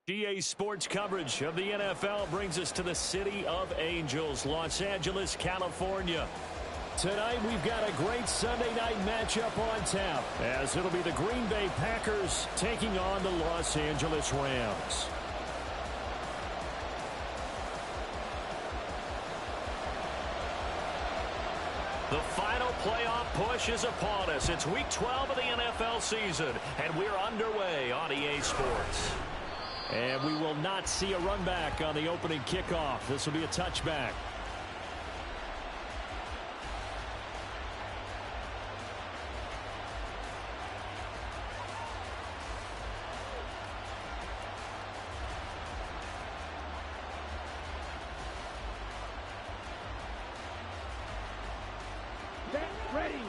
EA Sports coverage of the NFL brings us to the City of Angels, Los Angeles, California. Tonight we've got a great Sunday night matchup on tap, as it'll be the Green Bay Packers taking on the Los Angeles Rams. The final playoff push is upon us. It's week 12 of the NFL season, and we're underway on EA Sports. And we will not see a run back on the opening kickoff. This will be a touchback. Ready.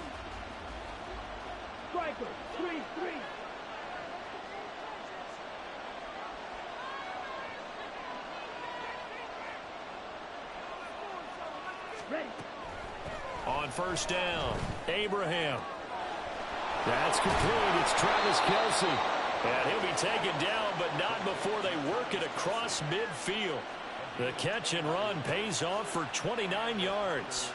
Striker, 3-3. Ready. On first down, Abraham. That's complete. It's Travis Kelce. And he'll be taken down, but not before they work it across midfield. The catch and run pays off for 29 yards.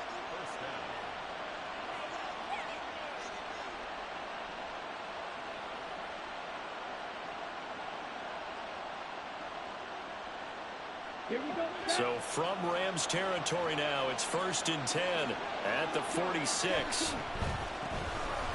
Here we go. So from Rams territory now, it's 1st and 10 at the 46.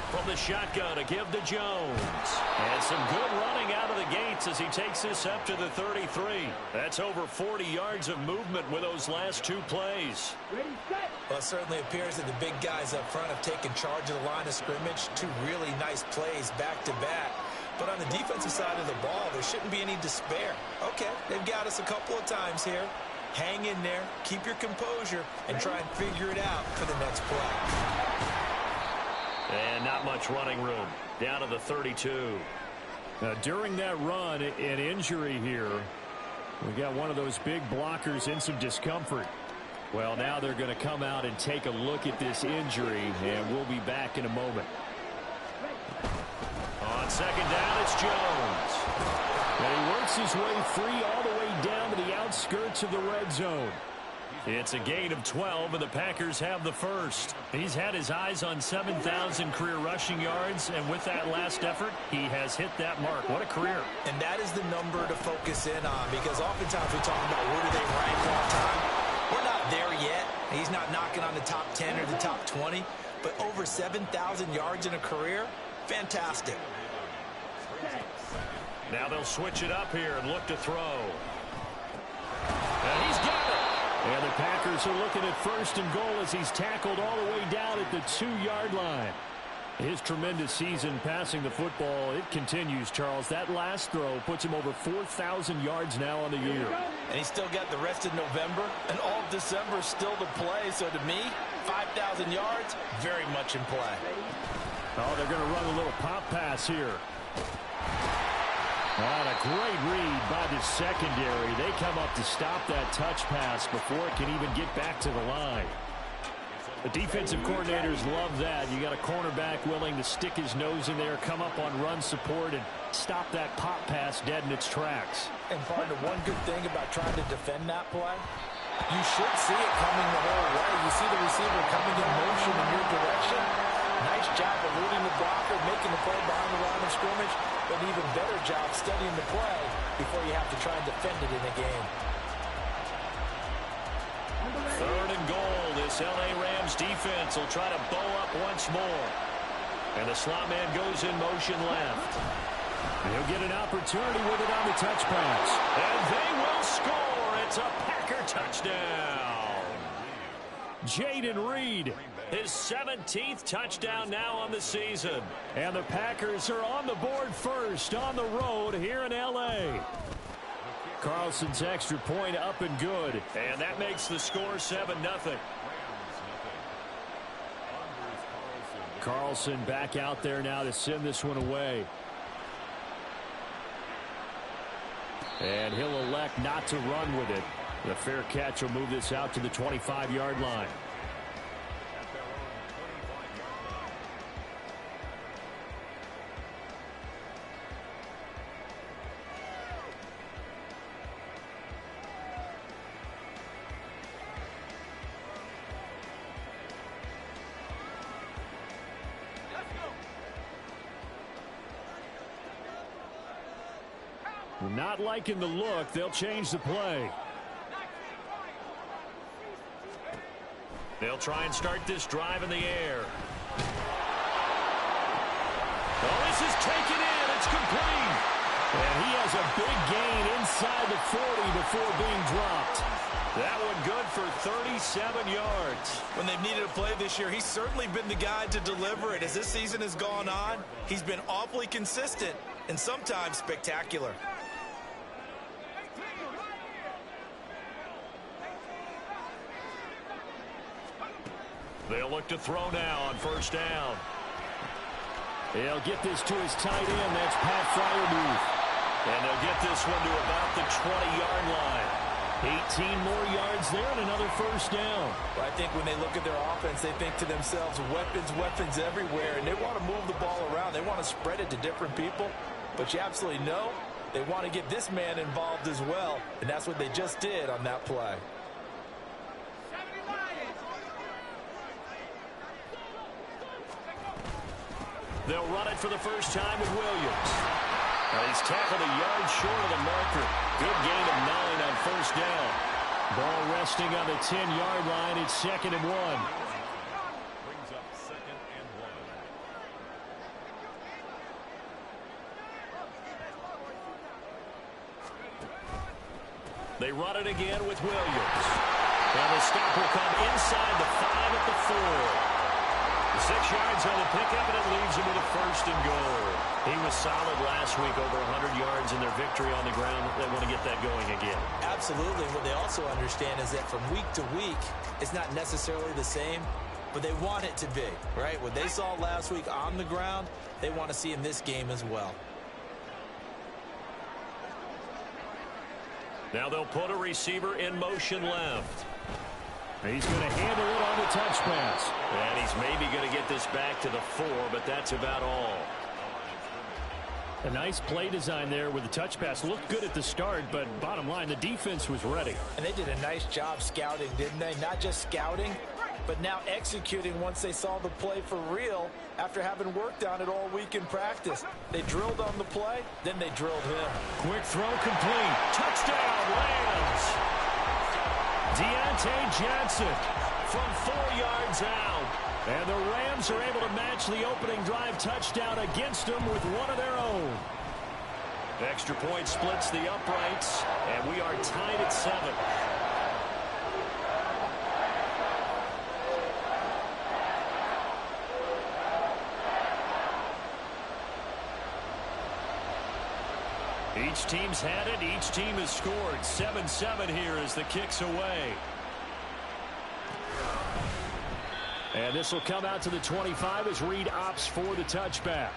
From the shotgun, a give to Jones. And some good running out of the gates as he takes this up to the 33. That's over 40 yards of movement with those last two plays. Ready, set. Well, it certainly appears that the big guys up front have taken charge of the line of scrimmage. Two really nice plays back-to-back. But on the defensive side of the ball, there shouldn't be any despair. Okay, they've got us a couple of times here. Hang in there, keep your composure, and try and figure it out for the next play. And not much running room. Down to the 32. Now, during that run, an injury here. We got one of those big blockers in some discomfort. Well, now they're going to come out and take a look at this injury, and we'll be back in a moment. On second down, it's Jones. And he works his way free all the way down to the outskirts of the red zone. It's a gain of 12, and the Packers have the first. He's had his eyes on 7,000 career rushing yards, and with that last effort, he has hit that mark. What a career. And that is the number to focus in on, because oftentimes we talk about where do they rank all time. We're not there yet. He's not knocking on the top 10 or the top 20, but over 7,000 yards in a career, fantastic. Now they'll switch it up here and look to throw. And he's got it. And the Packers are looking at 1st and goal as he's tackled all the way down at the 2-yard line. His tremendous season passing the football, it continues, Charles. That last throw puts him over 4,000 yards now on the year. And he's still got the rest of November and all of December still to play. So to me, 5,000 yards, very much in play. Oh, they're going to run a little pop pass here. And a great read by the secondary. They come up to stop that touch pass before it can even get back to the line. The defensive coordinators love that. You got a cornerback willing to stick his nose in there, come up on run support, and stop that pop pass dead in its tracks. And partner, one good thing about trying to defend that play, you should see it coming the whole way. You see the receiver coming in motion in your direction. Nice job eluding the blocker, making the play behind the line of scrimmage, but an even better job studying the play before you have to try and defend it in a game. 3rd and goal. This L.A. Rams defense will try to bow up once more. And the slot man goes in motion left. And he'll get an opportunity with it on the touch pass. And they will score. It's a Packer touchdown. Jaden Reed, his 17th touchdown now on the season. And the Packers are on the board first on the road here in L.A. Carlson's extra point up and good. And that makes the score 7-0. Carlson back out there now to send this one away. And he'll elect not to run with it. The fair catch will move this out to the 25-yard line. Not liking the look. They'll change the play. They'll try and start this drive in the air. Oh, this is taken in. It's complete. And he has a big gain inside the 40 before being dropped. That one good for 37 yards. When they've needed a play this year, he's certainly been the guy to deliver it. As this season has gone on, he's been awfully consistent and sometimes spectacular. They'll look to throw now on first down. He'll get this to his tight end. That's Pat Fryermuth. And they'll get this one to about the 20-yard line. 18 more yards there and another first down. Well, I think when they look at their offense, they think to themselves, weapons everywhere, and they want to move the ball around. They want to spread it to different people. But you absolutely know they want to get this man involved as well, and that's what they just did on that play. They'll run it for the first time with Williams. He's tackled a yard short of the marker. Good gain of 9 on first down. Ball resting on the 10-yard line. It's 2nd and 1. Brings up 2nd and 1. They run it again with Williams. And the stop will come inside the 5 at the 4. 6 yards on the pickup, and it leaves him with a 1st and goal. He was solid last week, over 100 yards in their victory on the ground. They want to get that going again. Absolutely. What they also understand is that from week to week, it's not necessarily the same, but they want it to be, right? What they saw last week on the ground, they want to see in this game as well. Now they'll put a receiver in motion left. He's going to handle it on the touch pass. And he's maybe going to get this back to the 4, but that's about all. A nice play design there with the touch pass. Looked good at the start, but bottom line, the defense was ready. And they did a nice job scouting, didn't they? Not just scouting, but now executing once they saw the play for real after having worked on it all week in practice. They drilled on the play, then they drilled him. Quick throw complete. Touchdown, Rams. Deontay Johnson from 4 yards out. And the Rams are able to match the opening drive touchdown against them with one of their own. Extra point splits the uprights, and we are tied at 7. Each team's had it. Each team has scored. 7-7 here as the kick's away. And this will come out to the 25 as Reed opts for the touchback.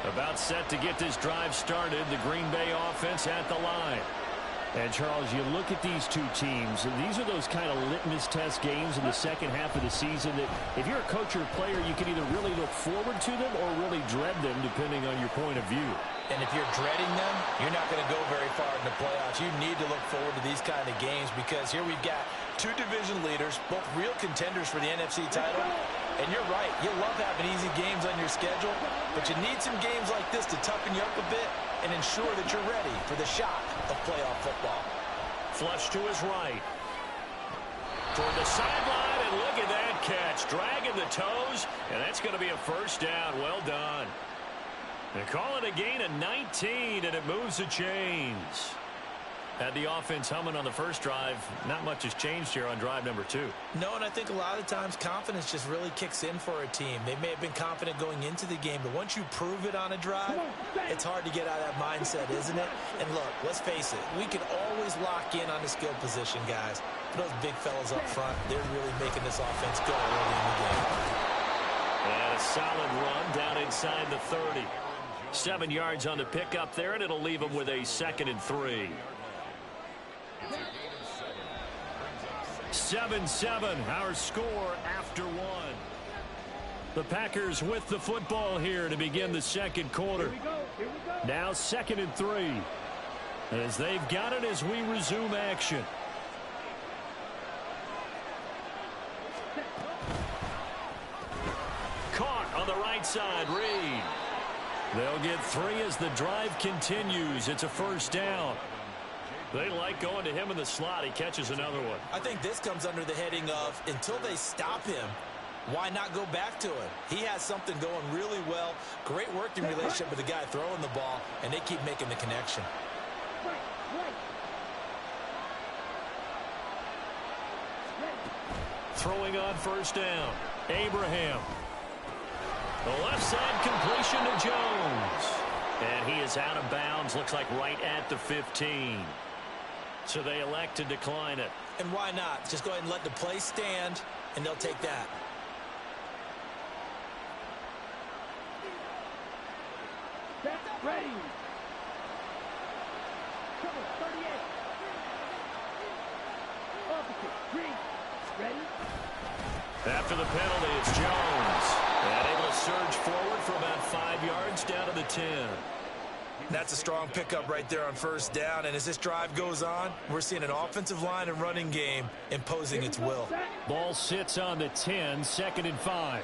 About set to get this drive started. The Green Bay offense at the line. And, Charles, you look at these two teams, and these are those kind of litmus test games in the second half of the season that if you're a coach or a player, you can either really look forward to them or really dread them, depending on your point of view. And if you're dreading them, you're not going to go very far in the playoffs. You need to look forward to these kind of games because here we've got two division leaders, both real contenders for the NFC title. And you're right, you love having easy games on your schedule, but you need some games like this to toughen you up a bit and ensure that you're ready for the shock of playoff football. Flush to his right. Toward the sideline, and look at that catch. Dragging the toes, and that's going to be a first down. Well done. They call it a gain of 19, and it moves the chains. Had the offense humming on the first drive. Not much has changed here on drive number 2. No, and I think a lot of times confidence just really kicks in for a team. They may have been confident going into the game, but once you prove it on a drive, it's hard to get out of that mindset, isn't it? And look, let's face it, we can always lock in on the skill position, guys. But those big fellas up front, they're really making this offense go early in the game. And a solid run down inside the 30. 7 yards on the pickup there, and it'll leave them with a 2nd and 3. 7-7, our score after 1. The Packers with the football here to begin the second quarter. Now 2nd and 3. As they've got it as we resume action. side read. They'll get 3 as the drive continues. It's a first down. They like going to him in the slot. He catches another one. I think this comes under the heading of until they stop him, why not go back to him? He has something going really well. Great working relationship with the guy throwing the ball, and they keep making the connection. Throwing on first down. Abraham. The left side completion to Jones. And he is out of bounds. Looks like right at the 15. So they elect to decline it. And why not? Just go ahead and let the play stand, and they'll take that. Ready. Cover, 38. Opposite, green. Ready. After the penalty, it's Jones. And able to surge forward for about 5 yards down to the 10. That's a strong pickup right there on first down. And as this drive goes on, we're seeing an offensive line and running game imposing its will. Ball sits on the 10, 2nd and 5.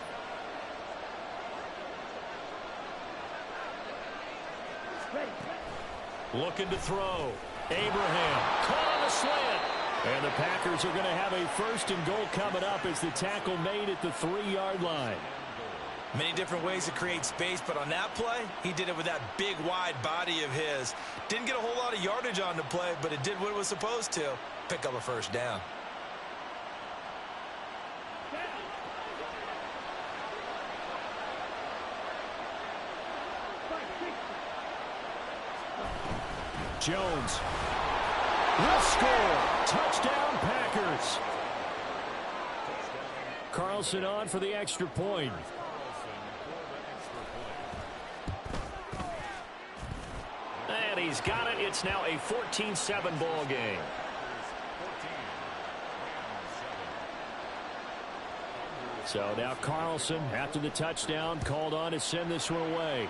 Looking to throw. Abraham caught on a slant. And the Packers are going to have a 1st and goal coming up as the tackle made at the 3-yard line. Many different ways to create space, but on that play, he did it with that big, wide body of his. Didn't get a whole lot of yardage on the play, but it did what it was supposed to. Pick up a first down. Jones will score. Touchdown, Packers. Carlson on for the extra point. And he's got it. It's now a 14-7 ball game. So now Carlson, after the touchdown, called on to send this one away.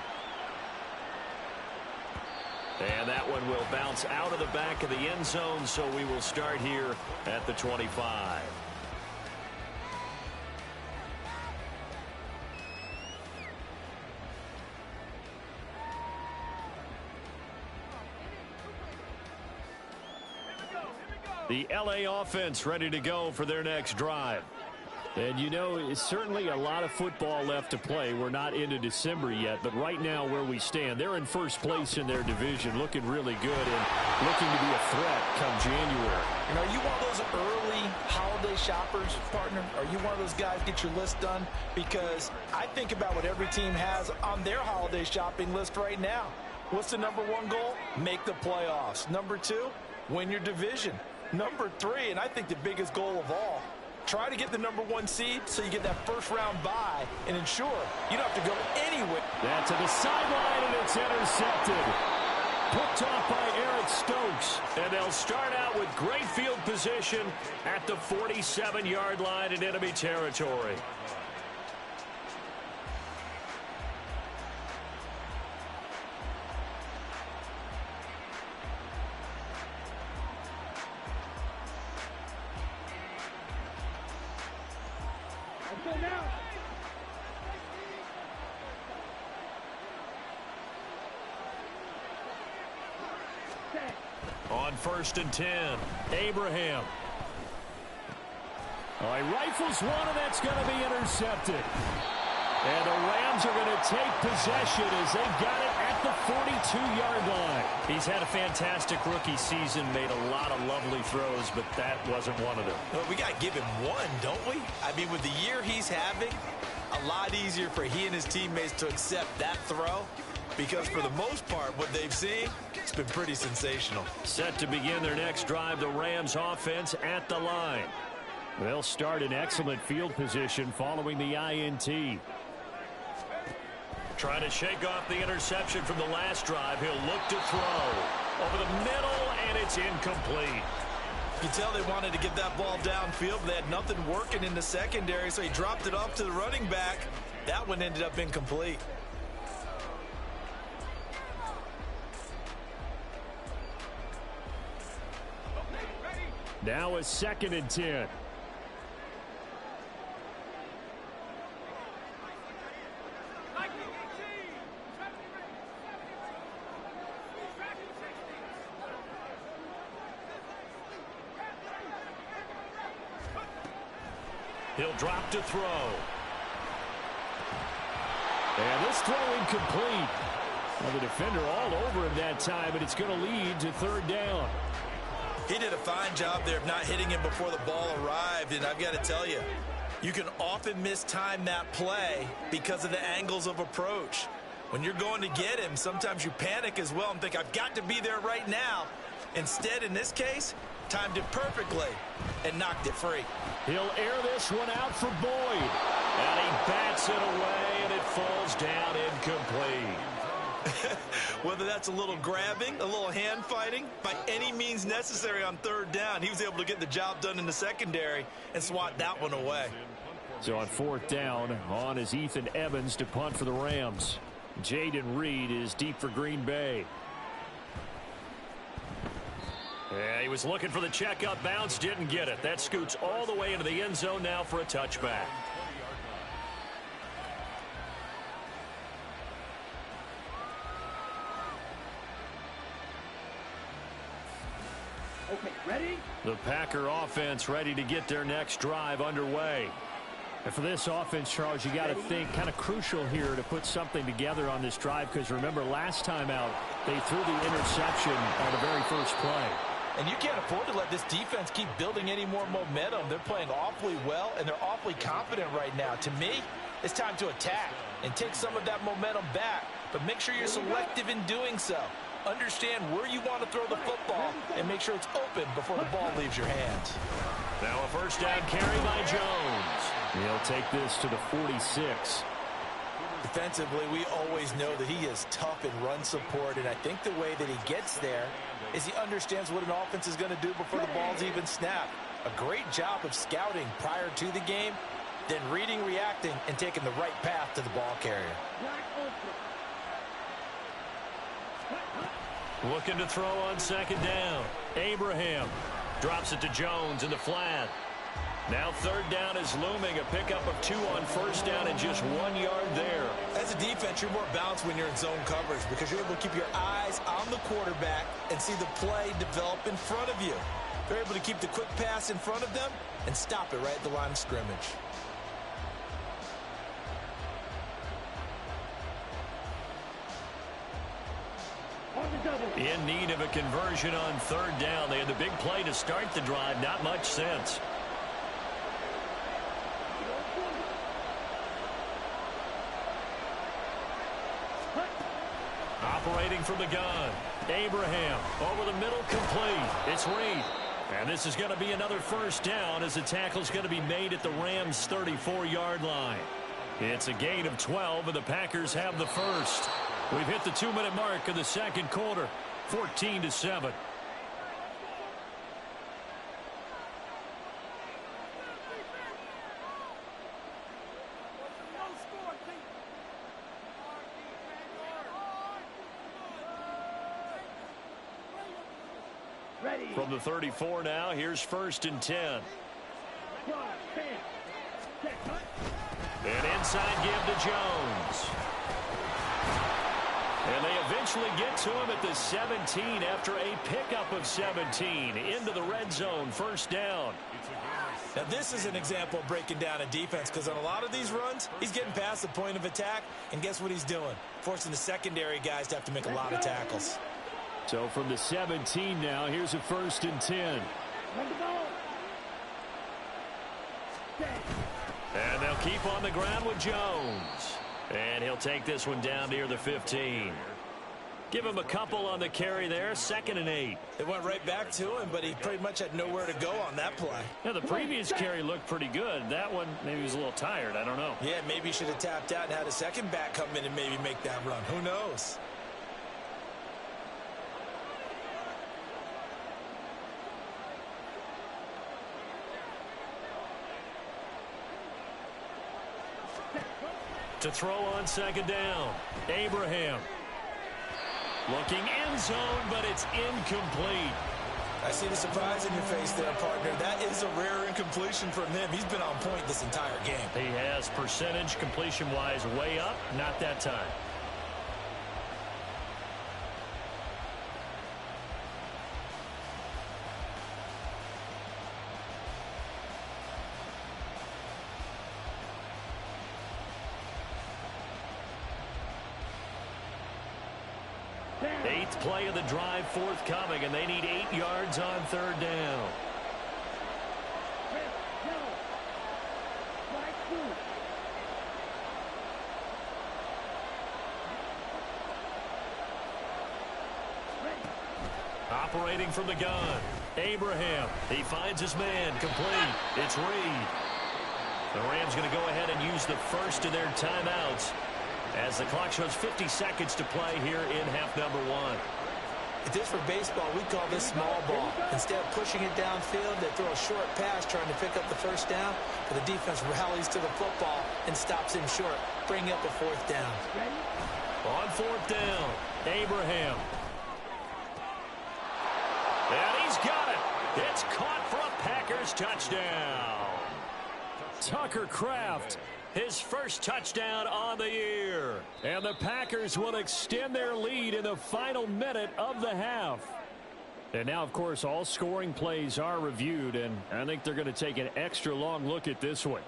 And that one will bounce out of the back of the end zone, so we will start here at the 25. The LA offense ready to go for their next drive. And you know, it's certainly a lot of football left to play. We're not into December yet, but right now where we stand, they're in first place in their division, looking really good and looking to be a threat come January. And are you one of those early holiday shoppers, partner? Are you one of those guys get your list done? Because I think about what every team has on their holiday shopping list right now. What's the #1 goal? Make the playoffs. #2, win your division. #3, and I think the biggest goal of all, try to get the #1 seed so you get that first-round bye and ensure you don't have to go anywhere. That's to the sideline, and it's intercepted. Picked off by Eric Stokes. And they'll start out with great field position at the 47-yard line in enemy territory. On 1st and 10, Abraham. Oh, he rifles one, and that's going to be intercepted. And the Rams are going to take possession as they got it at the 42-yard line. He's had a fantastic rookie season, made a lot of lovely throws, but that wasn't one of them. Well, we got to give him one, don't we? I mean, with the year he's having, a lot easier for he and his teammates to accept that throw. Because for the most part, what they've seen, it's been pretty sensational. Set to begin their next drive, the Rams offense at the line. They'll start in excellent field position following the INT. Trying to shake off the interception from the last drive. He'll look to throw over the middle, and it's incomplete. You can tell they wanted to get that ball downfield, but they had nothing working in the secondary, so he dropped it off to the running back. That one ended up incomplete. Now a 2nd and 10. He'll drop to throw. And this throw incomplete. Well, the defender all over him that time, but it's going to lead to third down. He did a fine job there of not hitting him before the ball arrived, and I've got to tell you, you can often mistime that play because of the angles of approach. When you're going to get him, sometimes you panic as well and think, I've got to be there right now. Instead, in this case, timed it perfectly and knocked it free. He'll air this one out for Boyd. And he bats it away, and it falls down incomplete. Whether that's a little grabbing, a little hand fighting, by any means necessary on third down, he was able to get the job done in the secondary and swat that one away. So on fourth down, on is Ethan Evans to punt for the Rams. Jaden Reed is deep for Green Bay. Yeah, he was looking for the checkup bounce, didn't get it. That scoots all the way into the end zone now for a touchback. Okay, ready? The Packer offense ready to get their next drive underway. And for this offense, Charles, you got to think kind of crucial here to put something together on this drive, because remember last time out they threw the interception on the very first play. And you can't afford to let this defense keep building any more momentum. They're playing awfully well, and they're awfully confident right now. To me, it's time to attack and take some of that momentum back, but make sure you're selective in doing so. Understand where you want to throw the football and make sure it's open before the ball leaves your hands. Now a first down carry by Jones. He'll take this to the 46. Defensively, we always know that he is tough in run support, and I think the way that he gets there is he understands what an offense is going to do before the ball's even snapped. A great job of scouting prior to the game, then reading, reacting, and taking the right path to the ball carrier. Looking to throw on second down. Abraham drops it to Jones in the flat. Now third down is looming. A pickup of 2 on first down and just 1 yard there. As a defense, you're more balanced when you're in zone coverage because you're able to keep your eyes on the quarterback and see the play develop in front of you. They're able to keep the quick pass in front of them and stop it right at the line of scrimmage. In need of a conversion on third down. They had the big play to start the drive. Not much sense. Operating from the gun. Abraham over the middle, complete. It's Reed. And this is going to be another first down as the tackle's going to be made at the Rams' 34-yard line. It's a gain of 12, and the Packers have the first. We've hit the 2-minute mark of the second quarter, 14-7. Ready. From the 34 now, here's first and 10. And inside give to Jones. And they eventually get to him at the 17 after a pickup of 17 into the red zone. First down. Now this is an example of breaking down a defense, because on a lot of these runs, he's getting past the point of attack, and guess what he's doing? Forcing the secondary guys to have to make a lot of tackles. So from the 17 now, here's a first and 10. And they'll keep on the ground with Jones. And he'll take this one down near the 15. Give him a couple on the carry there. 2nd and 8. It went right back to him, but he pretty much had nowhere to go on that play. Now, the previous carry looked pretty good. That one, maybe he was a little tired. I don't know. Yeah, maybe he should have tapped out and had a second back come in and maybe make that run. Who knows? To throw on second down. Abraham. Looking end zone, but it's incomplete. I see the surprise in your face there, partner. That is a rare incompletion from him. He's been on point this entire game. He has percentage completion-wise way up. Not that time. Eighth play of the drive forthcoming, and they need 8 yards on third down. Red, yellow. Flag blue. Ready. Operating from the gun, Abraham. He finds his man, complete. It's Reed. The Rams going to go ahead and use the first of their timeouts as the clock shows 50 seconds to play here in half number 1. If this were baseball, we call this small ball. Instead of pushing it downfield, they throw a short pass trying to pick up the first down, but the defense rallies to the football and stops him short, bringing up a fourth down. Ready. On fourth down, Abraham. And he's got it. It's caught for a Packers touchdown. Tucker Kraft, his first touchdown on the year. And the Packers will extend their lead in the final minute of the half. And now, of course, all scoring plays are reviewed, and I think they're going to take an extra long look at this one.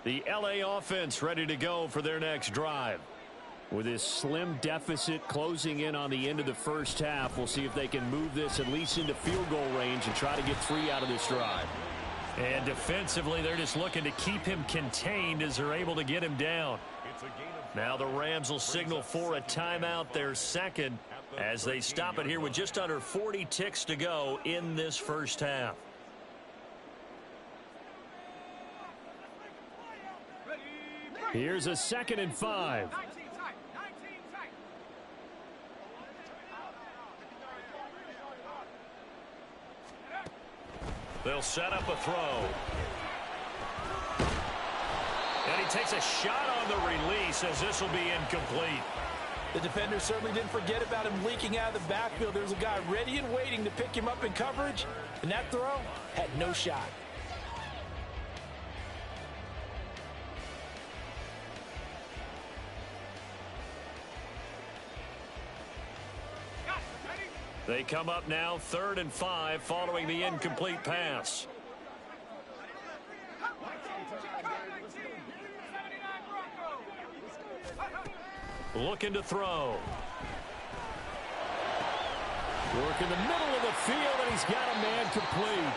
The LA offense ready to go for their next drive. With this slim deficit closing in on the end of the first half, we'll see if they can move this at least into field goal range and try to get 3 out of this drive. And defensively, they're just looking to keep him contained as they're able to get him down. Now the Rams will signal for a timeout, their second, as they stop it here with just under 40 ticks to go in this first half. Here's a 2nd and 5. They'll set up a throw. And he takes a shot on the release as this will be incomplete. The defender certainly didn't forget about him leaking out of the backfield. There's a guy ready and waiting to pick him up in coverage, and that throw had no shot. They come up now 3rd and 5 following the incomplete pass. Looking to throw. Work in the middle of the field, and he's got a man complete.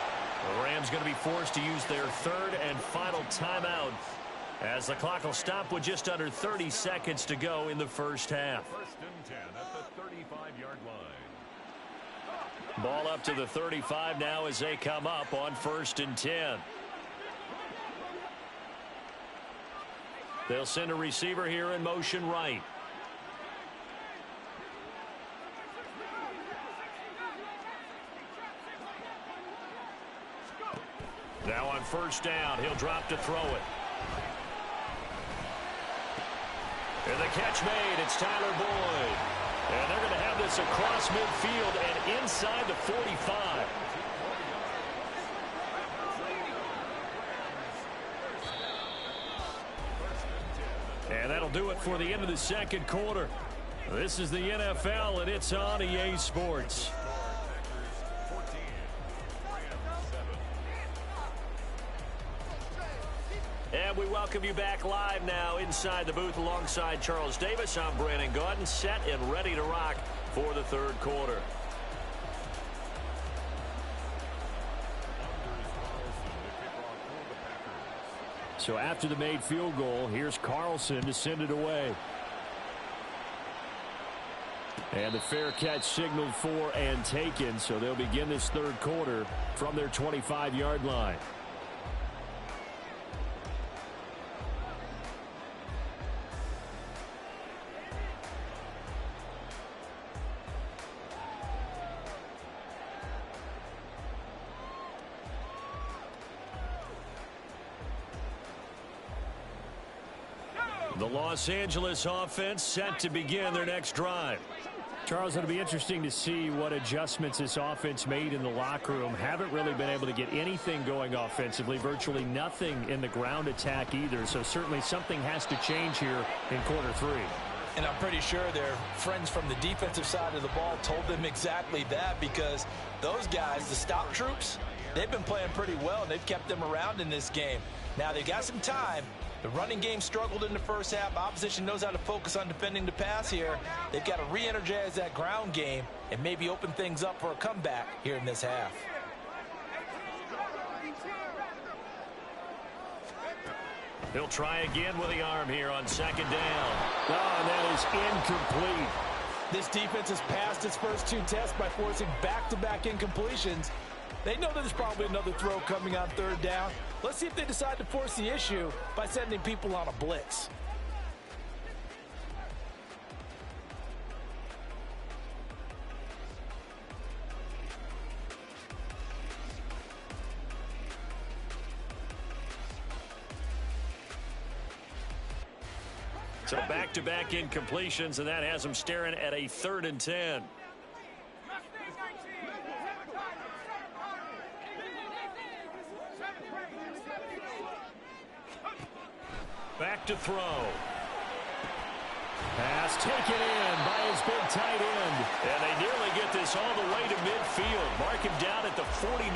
The Rams going to be forced to use their 3rd and final timeout as the clock will stop with just under 30 seconds to go in the first half. 1st and 10 at the 35-yard line. Ball up to the 35 now as they come up on 1st and 10. They'll send a receiver here in motion right. Now on 1st down, he'll drop to throw it. And the catch made, it's Tyler Boyd. And they're going to have this across midfield and inside the 45. And that'll do it for the end of the second quarter. This is the NFL, and it's on EA Sports. And we welcome you back live now inside the booth alongside Charles Davis. I'm Brandon Gaudin, set and ready to rock for the 3rd quarter. So after the made field goal, here's Carlson to send it away. And the fair catch signaled for and taken, so they'll begin this 3rd quarter from their 25-yard line. The Los Angeles offense set to begin their next drive. Charles, it'll be interesting to see what adjustments this offense made in the locker room. Haven't really been able to get anything going offensively, virtually nothing in the ground attack either. So certainly something has to change here in quarter 3. And I'm pretty sure their friends from the defensive side of the ball told them exactly that, because those guys, the stop troops, they've been playing pretty well, and they've kept them around in this game. Now they've got some time, The running game struggled in the first half. Opposition knows how to focus on defending the pass here. They've got to re-energize that ground game and maybe open things up for a comeback here in this half. He'll try again with the arm here on second down. Oh, and that is incomplete. This defense has passed its first two tests by forcing back-to-back incompletions. They know that there's probably another throw coming on third down. Let's see if they decide to force the issue by sending people on a blitz. So back-to-back incompletions, and that has them staring at a 3rd and 10. Back to throw. Pass taken in by his big tight end. And they nearly get this all the way to midfield. Mark him down at the 49.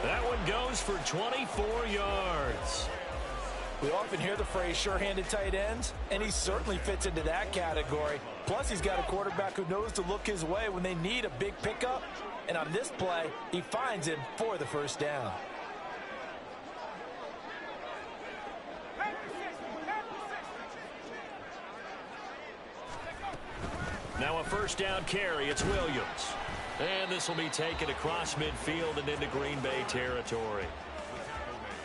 That one goes for 24 yards. We often hear the phrase sure-handed tight ends, and he certainly fits into that category. Plus, he's got a quarterback who knows to look his way when they need a big pickup. And on this play, he finds him for the first down. Now a first down carry. It's Williams. And this will be taken across midfield and into Green Bay territory.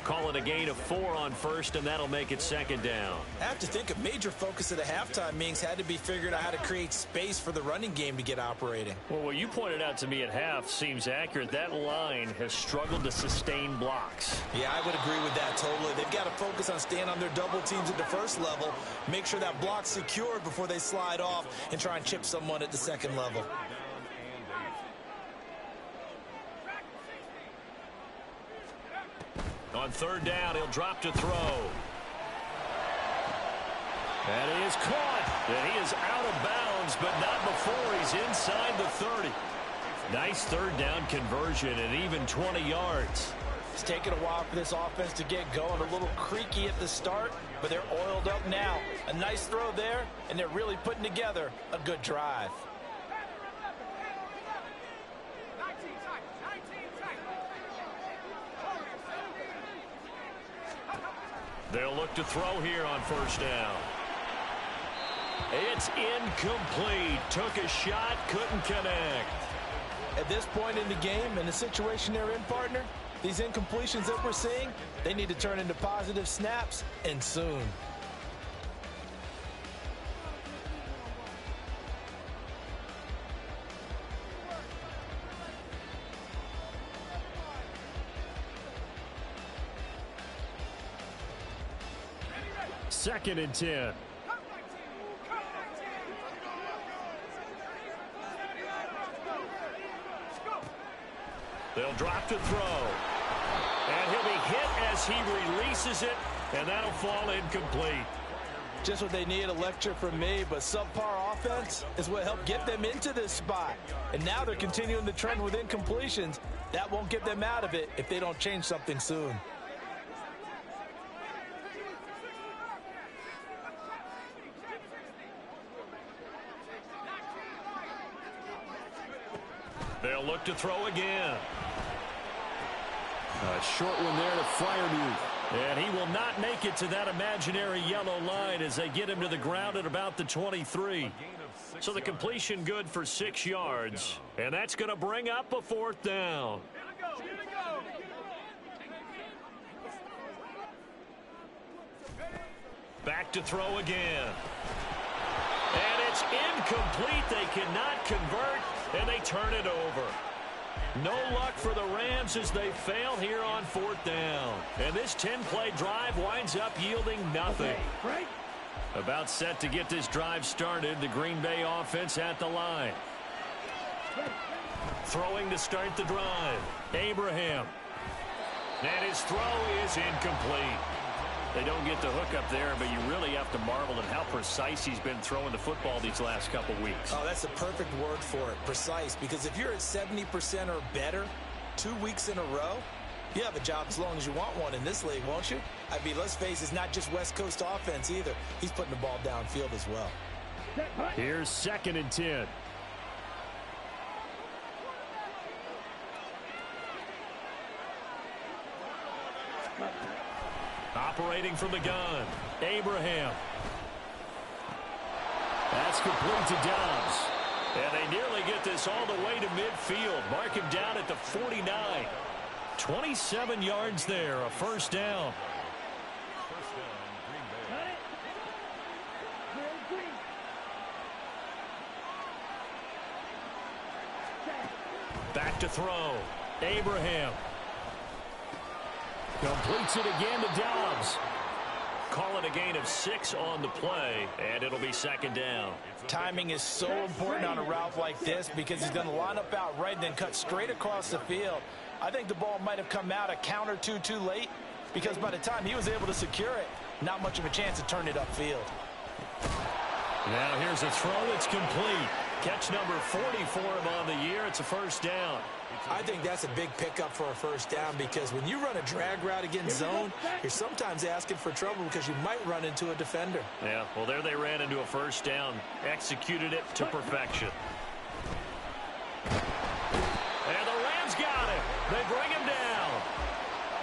Call it a gain of 4 on first, and that'll make it second down. I have to think a major focus of the halftime meetings had to be figuring out how to create space for the running game to get operating. Well, what you pointed out to me at half seems accurate. That line has struggled to sustain blocks. Yeah, I would agree with that totally. They've got to focus on staying on their double teams at the first level, make sure that block's secured before they slide off and try and chip someone at the second level. On third down, he'll drop to throw. And he is caught. And he is out of bounds, but not before he's inside the 30. Nice third down conversion and even 20 yards. It's taken a while for this offense to get going. A little creaky at the start, but they're oiled up now. A nice throw there, and they're really putting together a good drive. They'll look to throw here on first down. It's incomplete. Took a shot, couldn't connect. At this point in the game, in the situation they're in, partner, these incompletions that we're seeing, they need to turn into positive snaps, and soon. Second and 10. They'll drop to throw. And he'll be hit as he releases it, and that'll fall incomplete. Just what they need, a lecture from me, but subpar offense is what helped get them into this spot. And now they're continuing the trend with incompletions. That won't get them out of it if they don't change something soon. They'll look to throw again. A short one there to Freiermuth. And he will not make it to that imaginary yellow line as they get him to the ground at about the 23. So the completion good for 6 yards. And that's going to bring up a 4th down. Back to throw again. And it's incomplete. They cannot convert, and they turn it over. No luck for the Rams as they fail here on 4th down. And this 10-play drive winds up yielding nothing. About set to get this drive started, the Green Bay offense at the line. Throwing to start the drive. Abraham. And his throw is incomplete. They don't get the hook up there, but you really have to marvel at how precise he's been throwing the football these last couple weeks. Oh, that's the perfect word for it, precise. Because if you're at 70% or better 2 weeks in a row, You have a job as long as you want one in this league, won't you? I mean, let's face it, it's not just West Coast offense either. He's putting the ball downfield as well. Here's 2nd and 10. Operating from the gun, Abraham. That's complete to Dobbs. And they nearly get this all the way to midfield. Mark him down at the 49. 27 yards there, a first down. Back to throw. Abraham. Completes it again to Dobbs. Call it a gain of 6 on the play, and it'll be 2nd down. Timing is so important on a route like this because he's going to line up out right and then cut straight across the field. I think the ball might have come out a count or two too late because by the time he was able to secure it, not much of a chance to turn it upfield. Now here's a throw that's complete. Catch number 40 for him on the year. It's a first down. I think that's a big pickup for a first down because when you run a drag route against zone, you're sometimes asking for trouble because you might run into a defender. Yeah, well, there they ran into a first down. Executed it to perfection. And the Rams got it. They bring him down.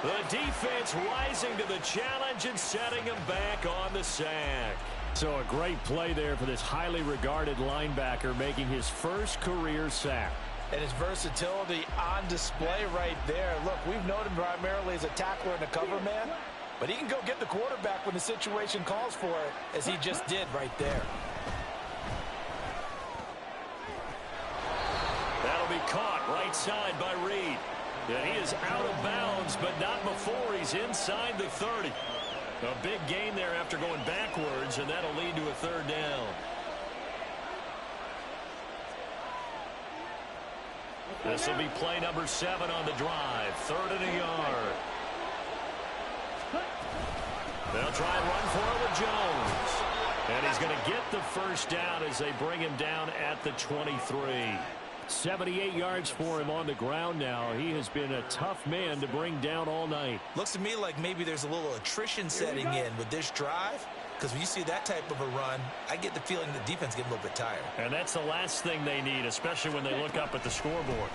The defense rising to the challenge and setting him back on the sack. So a great play there for this highly regarded linebacker making his first career sack. And his versatility on display right there. Look, we've known him primarily as a tackler and a cover man, but he can go get the quarterback when the situation calls for it, as he just did right there. That'll be caught right side by Reed. And he is out of bounds, but not before he's inside the 30. A big gain there after going backwards, and that'll lead to a 3rd down. This will be play number 7 on the drive. 3rd and a yard. They'll try and run for it with Jones. And he's going to get the first down as they bring him down at the 23. 78 yards for him on the ground now. He has been a tough man to bring down all night. Looks to me like maybe there's a little attrition setting in with this drive. Because when you see that type of a run, I get the feeling the defense gets a little bit tired. And that's the last thing they need, especially when they look up at the scoreboard.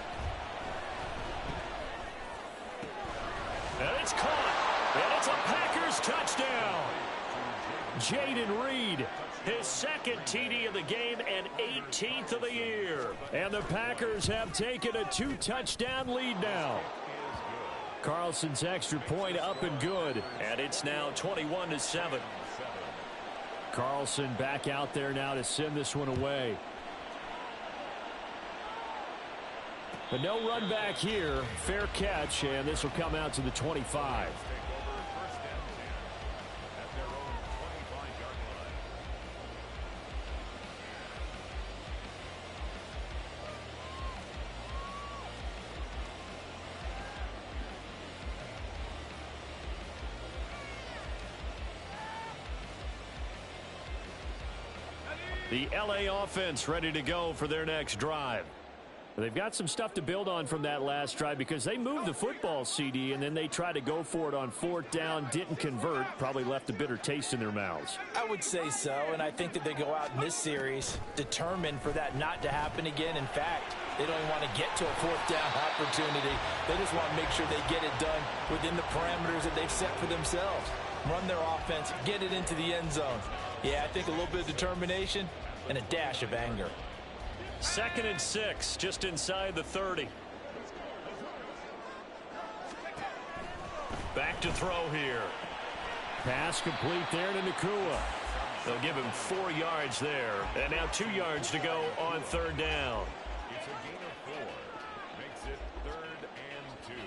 And it's caught. And it's a Packers touchdown. Jaden Reed, his 2nd TD of the game and 18th of the year. And the Packers have taken a 2-touchdown lead now. Carlson's extra point up and good. And it's now 21-7. Carlson back out there now to send this one away. But no run back here. Fair catch, and this will come out to the 25. The LA offense ready to go for their next drive. They've got some stuff to build on from that last drive because they moved the football, CD, and then they tried to go for it on 4th down, didn't convert, probably left a bitter taste in their mouths. I would say so, and I think that they go out in this series determined for that not to happen again. In fact, they don't even want to get to a 4th down opportunity. They just want to make sure they get it done within the parameters that they've set for themselves. Run their offense, get it into the end zone. Yeah, I think a little bit of determination and a dash of anger. 2nd and 6, just inside the 30. Back to throw here. Pass complete there to Nakua. They'll give him 4 yards there. And now 2 yards to go on 3rd down. It's a gain of 4. Makes it 3rd and 2.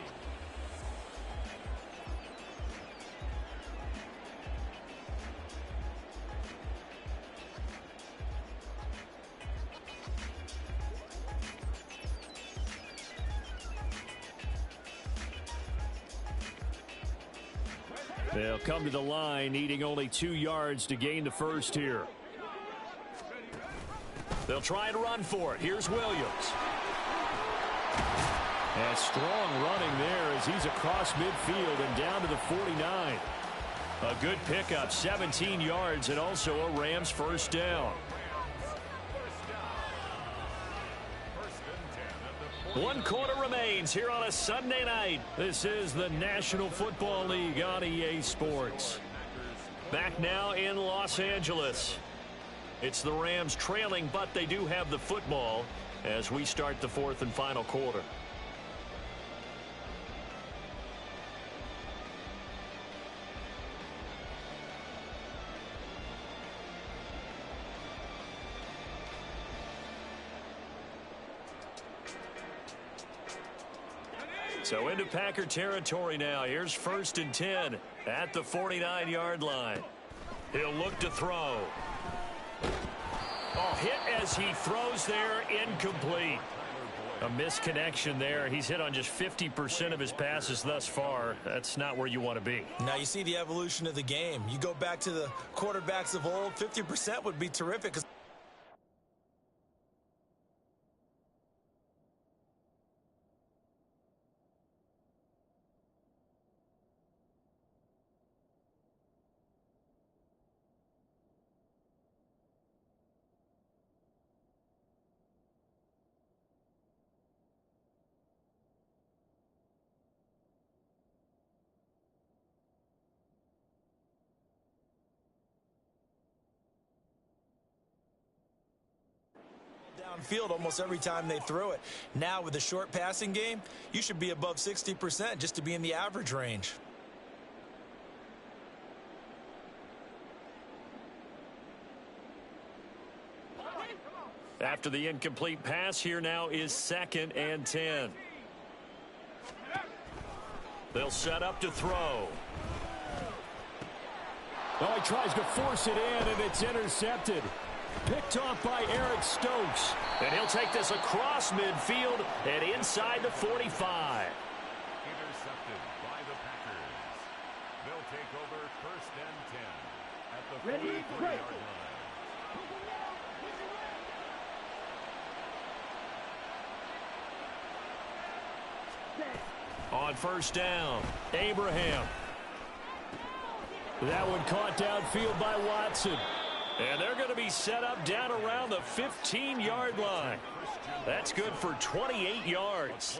They'll come to the line, needing only 2 yards to gain the first here. They'll try and run for it. Here's Williams. And strong running there as he's across midfield and down to the 49. A good pickup, 17 yards, and also a Rams first down. 1 quarter remains here on a Sunday night. This is the National Football League on EA Sports. Back now in Los Angeles. It's the Rams trailing, but they do have the football as we start the 4th and final quarter. So into Packer territory now. Here's 1st and 10 at the 49-yard line. He'll look to throw. Oh, hit as he throws there, incomplete. A misconnection there. He's hit on just 50% of his passes thus far. That's not where you want to be. Now you see the evolution of the game. You go back to the quarterbacks of old, 50% would be terrific. Downfield almost every time they throw it. Now with the short passing game, you should be above 60% just to be in the average range. After the incomplete pass, here now is 2nd and 10. They'll set up to throw. Oh, he tries to force it in, and it's intercepted. Picked off by Eric Stokes. And he'll take this across midfield and inside the 45. Intercepted by the Packers. They'll take over 1st and 10 at the 44-yard line. On 1st down, Abraham. That one caught downfield by Watson. And they're going to be set up down around the 15-yard line. That's good for 28 yards.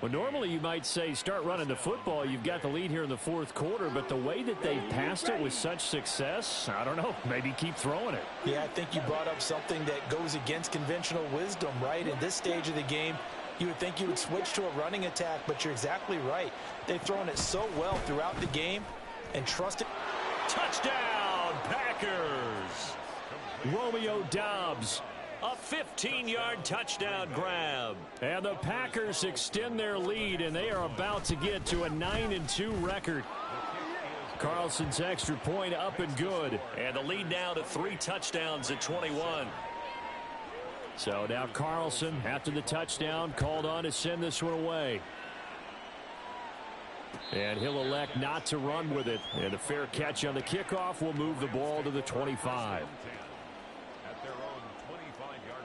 Well, normally you might say start running the football. You've got the lead here in the 4th quarter, but the way that they've passed it with such success, I don't know, maybe keep throwing it. Yeah, I think you brought up something that goes against conventional wisdom, right? In this stage of the game, you would think you would switch to a running attack, but you're exactly right. They've thrown it so well throughout the game and trusted. Touchdown, Packers! Romeo Doubs, a 15-yard touchdown grab. And the Packers extend their lead, and they are about to get to a 9-2 record. Carlson's extra point up and good. And the lead now to 3 touchdowns at 21. So now Carlson, after the touchdown, called on to send this one away. And he'll elect not to run with it. And a fair catch on the kickoff will move the ball to the 25. At their own 25-yard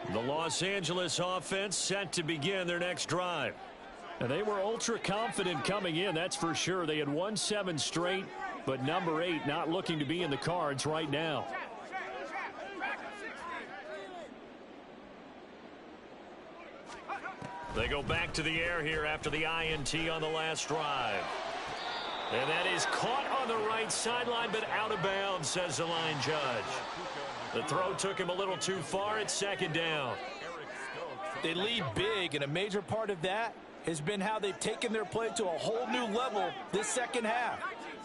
line. The Los Angeles offense set to begin their next drive. And they were ultra confident coming in, that's for sure. They had won 7 straight, but number 8 not looking to be in the cards right now. They go back to the air here after the INT on the last drive. And that is caught on the right sideline, but out of bounds, says the line judge. The throw took him a little too far at 2nd down. They lead big, and a major part of that has been how they've taken their play to a whole new level this second half.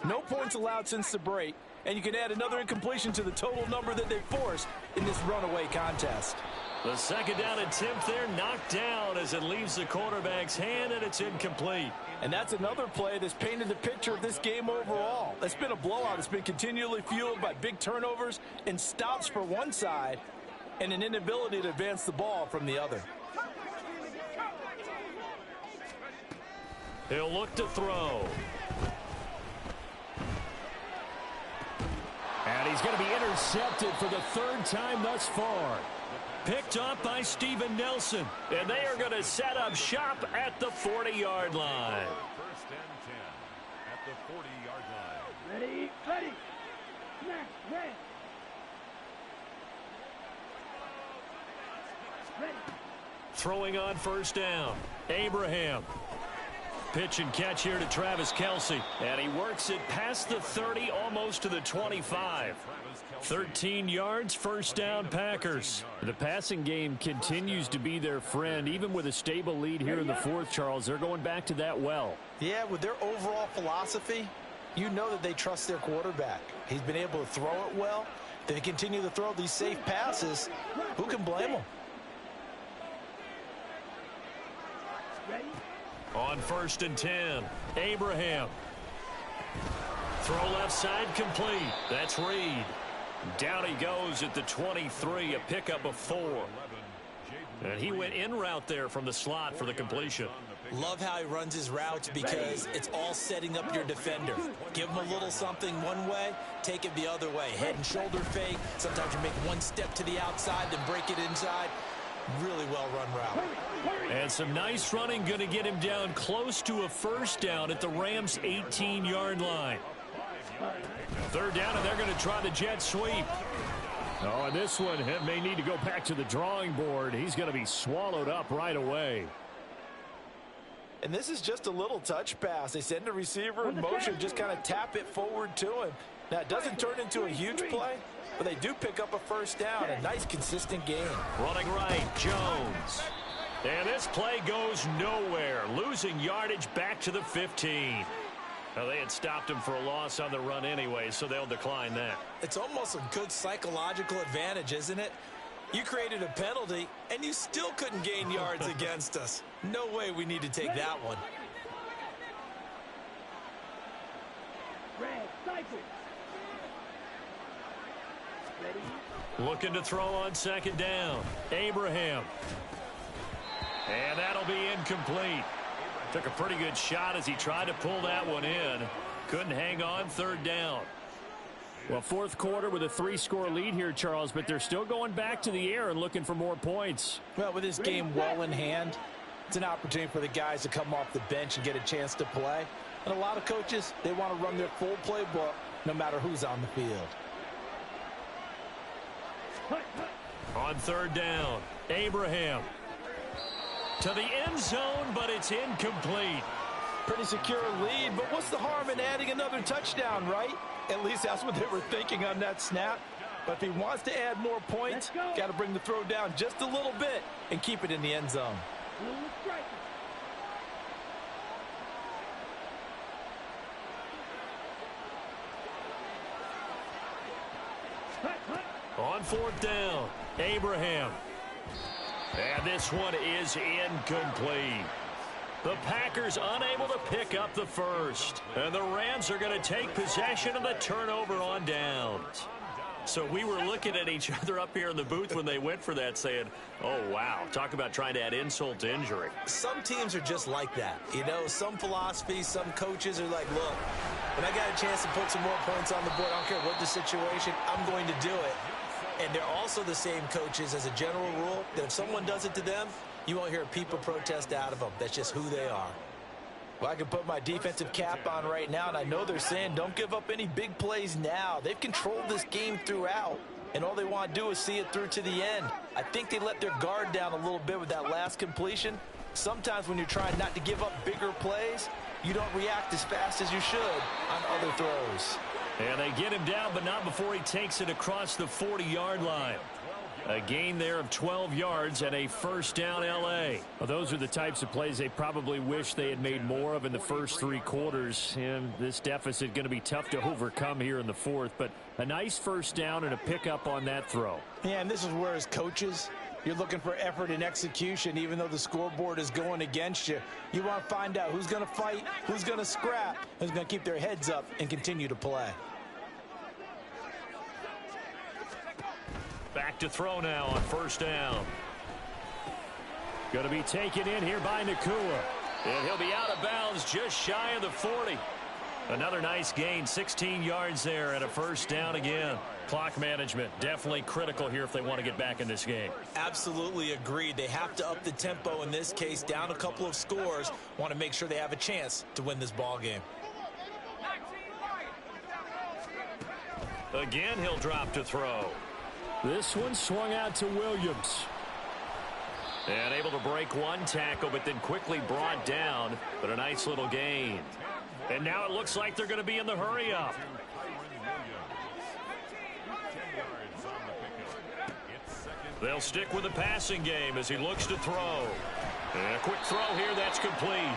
No points allowed since the break, and you can add another incompletion to the total number that they forced in this runaway contest. The 2nd down attempt there knocked down as it leaves the quarterback's hand, and it's incomplete. And that's another play that's painted the picture of this game overall. It's been a blowout. It's been continually fueled by big turnovers and stops for one side and an inability to advance the ball from the other. He'll look to throw. And he's going to be intercepted for the 3rd time thus far. picked off by Steven Nelson. And they are going to set up shop at the 40-yard line. First and 10 at the 40-yard line. Ready, ready. Snap, red. Ready. Throwing on first down, Abraham. Pitch and catch here to Travis Kelce. And he works it past the 30, almost to the 25. 13 yards, first down, Packers. The passing game continues to be their friend. Even with a stable lead here in the fourth, Charles, they're going back to that well. Yeah, with their overall philosophy, you know that they trust their quarterback. He's been able to throw it well. They continue to throw these safe passes. Who can blame them? Ready. On first and 10, Abraham. Throw left side complete. That's Reed. Down he goes at the 23, a pickup of 4. And he went in route there from the slot for the completion. Love how he runs his routes because it's all setting up your defender. Give him a little something one way, take it the other way. Head and shoulder fake. Sometimes you make one step to the outside, then break it inside. Really well-run route. And some nice running, going to get him down close to a first down at the Rams' 18-yard line. Third down, and they're going to try the jet sweep. Oh, and this one may need to go back to the drawing board. He's going to be swallowed up right away. And this is just a little touch pass. They send the receiver in motion, just kind of tap it forward to him. Now, it doesn't turn into a huge play, but they do pick up a first down. A nice, consistent gain. Running right, Jones. And this play goes nowhere. Losing yardage back to the 15. Now, they had stopped him for a loss on the run anyway, so they'll decline that. It's almost a good psychological advantage, isn't it? You created a penalty, and you still couldn't gain yards against us. No way we need to take that one. Red, cycle. Ready. Looking to throw on second down. Abraham. And that'll be incomplete. Took a pretty good shot as he tried to pull that one in. Couldn't hang on, third down. Well, fourth quarter with a 3-score lead here, Charles, but they're still going back to the air and looking for more points. Well, with this game well in hand, it's an opportunity for the guys to come off the bench and get a chance to play. And a lot of coaches, they want to run their full playbook no matter who's on the field. On third down, Abraham. To the end zone, but it's incomplete. Pretty secure lead, but what's the harm in adding another touchdown, right? At least that's what they were thinking on that snap. But if he wants to add more points, got to bring the throw down just a little bit and keep it in the end zone. On fourth down, Abraham. And this one is incomplete. The Packers unable to pick up the first. And the Rams are going to take possession of the turnover on downs. So we were looking at each other up here in the booth when they went for that saying, oh, wow, talk about trying to add insult to injury. Some teams are just like that. You know, some philosophies, some coaches are like, look, when I got a chance to put some more points on the board, I don't care what the situation, I'm going to do it. And they're also the same coaches as a general rule that if someone does it to them, you won't hear a people protest out of them. That's just who they are. Well, I can put my defensive cap on right now, and I know they're saying don't give up any big plays now. They've controlled this game throughout, and all they want to do is see it through to the end. I think they let their guard down a little bit with that last completion. Sometimes when you're trying not to give up bigger plays, you don't react as fast as you should on other throws. And they get him down, but not before he takes it across the 40-yard line. A gain there of 12 yards and a first down L.A. Well, those are the types of plays they probably wish they had made more of in the first 3 quarters. And this deficit going to be tough to overcome here in the fourth. But a nice first down and a pickup on that throw. Yeah, and this is where as coaches, you're looking for effort and execution. Even though the scoreboard is going against you, you want to find out who's going to fight, who's going to scrap, who's going to keep their heads up and continue to play. Back to throw now on first down. Going to be taken in here by Nakua. And he'll be out of bounds just shy of the 40. Another nice gain, 16 yards there and a first down again. Clock management, definitely critical here if they want to get back in this game. Absolutely agreed. They have to up the tempo in this case, down a couple of scores. Want to make sure they have a chance to win this ball game. Again, he'll drop to throw. This one swung out to Williams. And able to break one tackle, but then quickly brought down. But a nice little gain. And now it looks like they're going to be in the hurry-up. They'll stick with the passing game as he looks to throw. And a quick throw here, that's complete.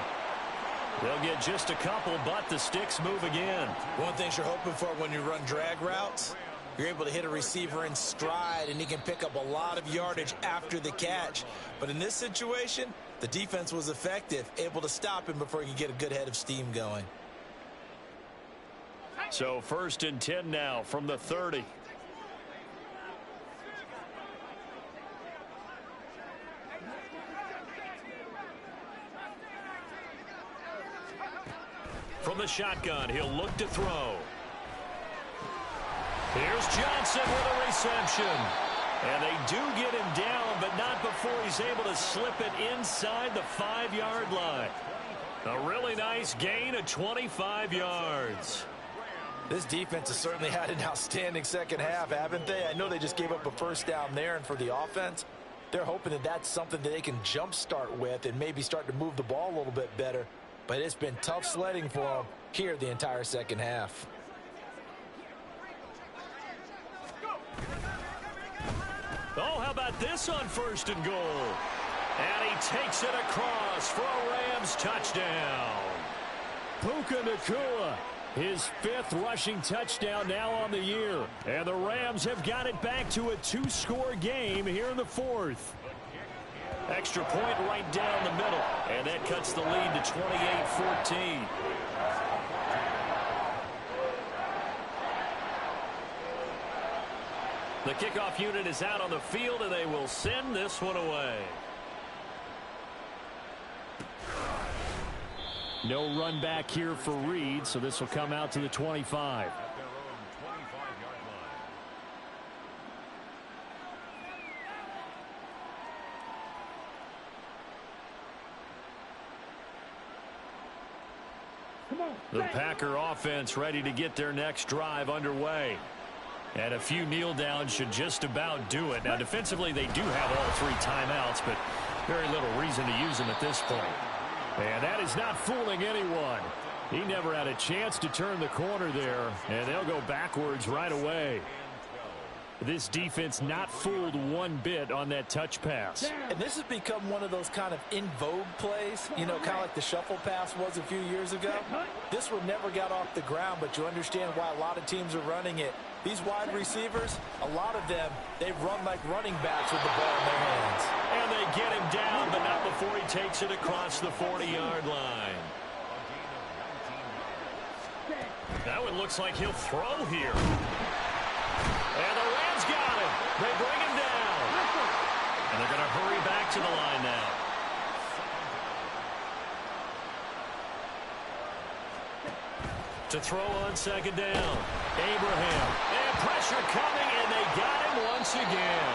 They'll get just a couple, but the sticks move again. One thing you're hoping for when you run drag routes, you're able to hit a receiver in stride, and he can pick up a lot of yardage after the catch. But in this situation, the defense was effective, able to stop him before he could get a good head of steam going. So 1st and 10 now from the 30. From the shotgun, he'll look to throw. Here's Johnson with a reception. And they do get him down, but not before he's able to slip it inside the 5-yard line. A really nice gain of 25 yards. This defense has certainly had an outstanding second half, haven't they? I know they just gave up a first down there, and for the offense, they're hoping that that's something that they can jumpstart with and maybe start to move the ball a little bit better. But it's been tough sledding for them here the entire second half. Oh, how about this on 1st and goal? And he takes it across for a Rams touchdown. Puka Nacua, his 5th rushing touchdown now on the year. And the Rams have got it back to a 2-score game here in the 4th. Extra point right down the middle. And that cuts the lead to 28-14. The kickoff unit is out on the field, and they will send this one away. No run back here for Reed, so this will come out to the 25. The Packer offense ready to get their next drive underway. And a few kneel downs should just about do it. Now, defensively, they do have all 3 timeouts, but very little reason to use them at this point. And that is not fooling anyone. He never had a chance to turn the corner there, and they'll go backwards right away. This defense not fooled one bit on that touch pass. And this has become one of those kind of in vogue plays, you know, kind of like the shuffle pass was a few years ago. This one never got off the ground, but you understand why a lot of teams are running it. These wide receivers, a lot of them, they run like running backs with the ball in their hands. And they get him down, but not before he takes it across the 40-yard line. That one looks like he'll throw here. And the Rams got him. They bring him down. And they're going to hurry back to the line now. To throw on 2nd down. Abraham. And pressure coming, and they got him once again.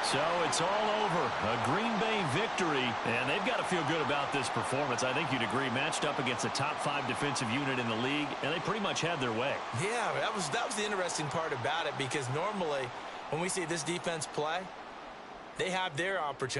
So it's all over. A Green Bay victory, and they've got to feel good about this performance. I think you'd agree, matched up against a top 5 defensive unit in the league, and they pretty much had their way. Yeah, that was the interesting part about it, because normally when we see this defense play, they have their opportunity.